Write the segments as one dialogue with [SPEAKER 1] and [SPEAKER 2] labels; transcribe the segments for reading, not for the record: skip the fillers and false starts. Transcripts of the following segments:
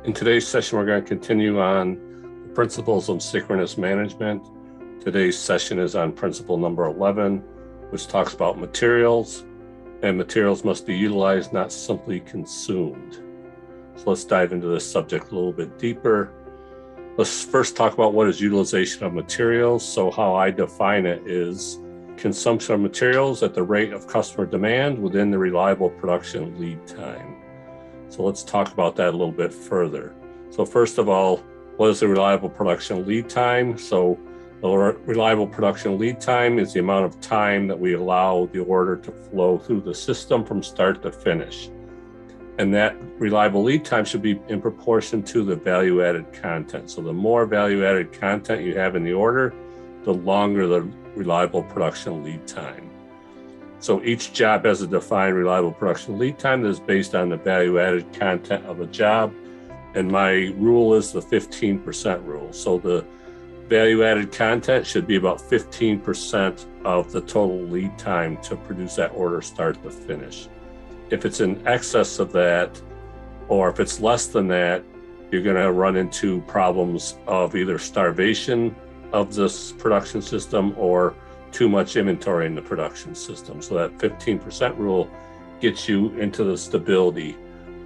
[SPEAKER 1] In today's session, we're going to continue on the principles of synchronous management. Today's session is on principle number 11, which talks about materials, and materials must be utilized, not simply consumed. So let's dive into this subject a little bit deeper. Let's first talk about what is utilization of materials. So how I define it is consumption of materials at the rate of customer demand within the reliable production lead time. So let's talk about that a little bit further. So first of all, what is the reliable production lead time? So the reliable production lead time is the amount of time that we allow the order to flow through the system from start to finish. And that reliable lead time should be in proportion to the value-added content. So the more value-added content you have in the order, the longer the reliable production lead time. So each job has a defined reliable production lead time that is based on the value-added content of a job. And my rule is the 15% rule. So the value-added content should be about 15% of the total lead time to produce that order start to finish. If it's in excess of that, or if it's less than that, you're going to run into problems of either starvation of this production system or too much inventory in the production system. So that 15% rule gets you into the stability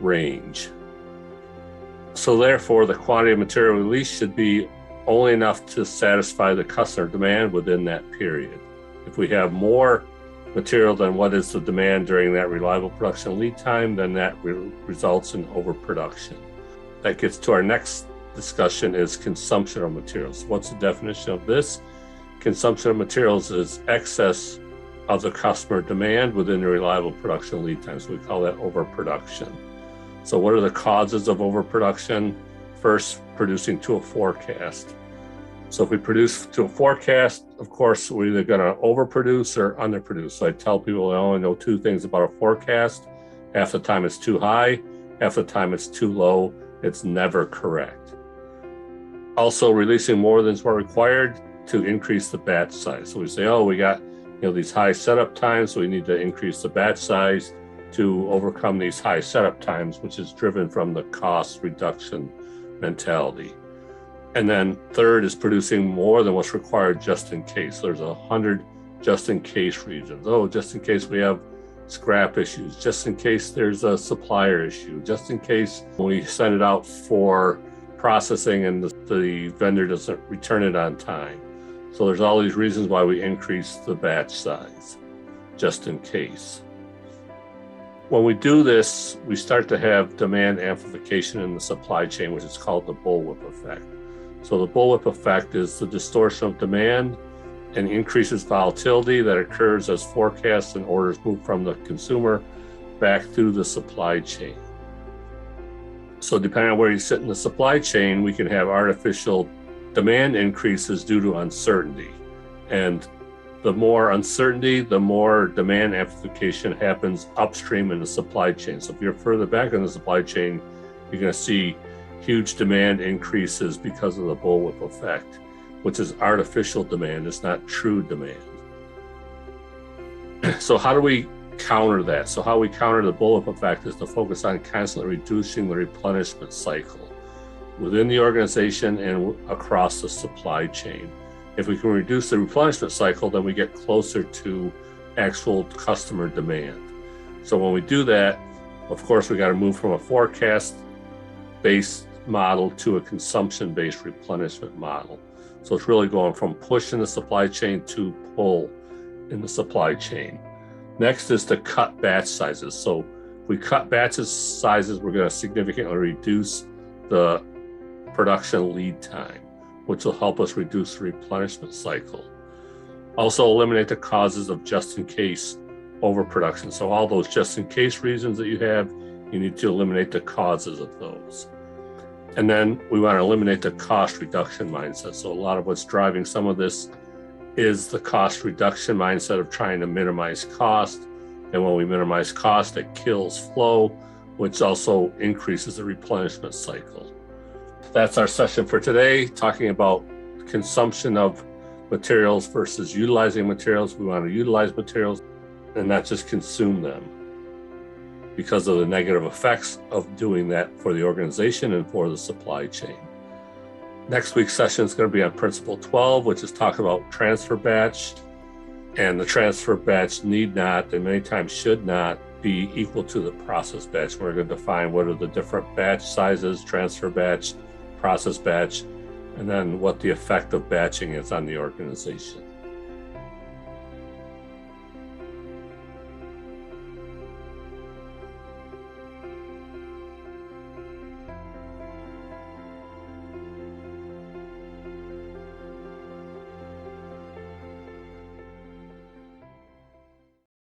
[SPEAKER 1] range. So therefore, the quantity of material released should be only enough to satisfy the customer demand within that period. If we have more material than what is the demand during that reliable production lead time, then that results in overproduction. That gets to our next discussion is consumption of materials. What's the definition of this? Consumption of materials is excess of the customer demand within the reliable production lead time. So we call that overproduction. So what are the causes of overproduction? First, producing to a forecast. So if we produce to a forecast, of course, we're either going to overproduce or underproduce. So I tell people I only know two things about a forecast. Half the time it's too high, half the time it's too low. It's never correct. Also, releasing more than is required to increase the batch size. So we say, oh, we got these high setup times, so we need to increase the batch size to overcome these high setup times, which is driven from the cost reduction mentality. And then third is producing more than what's required just in case. There's 100 just in case reasons. Oh, just in case we have scrap issues, just in case there's a supplier issue, just in case we send it out for processing and the vendor doesn't return it on time. So there's all these reasons why we increase the batch size, just in case. When we do this, we start to have demand amplification in the supply chain, which is called the bullwhip effect. So the bullwhip effect is the distortion of demand and increases volatility that occurs as forecasts and orders move from the consumer back through the supply chain. So depending on where you sit in the supply chain, we can have artificial demand increases due to uncertainty. And the more uncertainty, the more demand amplification happens upstream in the supply chain. So if you're further back in the supply chain, you're going to see huge demand increases because of the bullwhip effect, which is artificial demand. It's not true demand. So how do we counter that? So how we counter the bullwhip effect is to focus on constantly reducing the replenishment cycle within the organization and across the supply chain. If we can reduce the replenishment cycle, then we get closer to actual customer demand. So when we do that, of course, we got to move from a forecast-based model to a consumption-based replenishment model. So it's really going from push in the supply chain to pull in the supply chain. Next is to cut batch sizes. So if we cut batch sizes, we're going to significantly reduce the production lead time, which will help us reduce the replenishment cycle. Also eliminate the causes of just-in-case overproduction. So all those just-in-case reasons that you have, you need to eliminate the causes of those. And then we want to eliminate the cost reduction mindset. So a lot of what's driving some of this is the cost reduction mindset of trying to minimize cost. And when we minimize cost, it kills flow, which also increases the replenishment cycle. That's our session for today, talking about consumption of materials versus utilizing materials. We want to utilize materials and not just consume them. because of the negative effects of doing that for the organization and for the supply chain. Next week's session is going to be on Principle 12, which is talking about transfer batch. And the transfer batch need not, and many times should not, be equal to the process batch. We're going to define what are the different batch sizes, transfer batch, process batch, and then what the effect of batching is on the organization.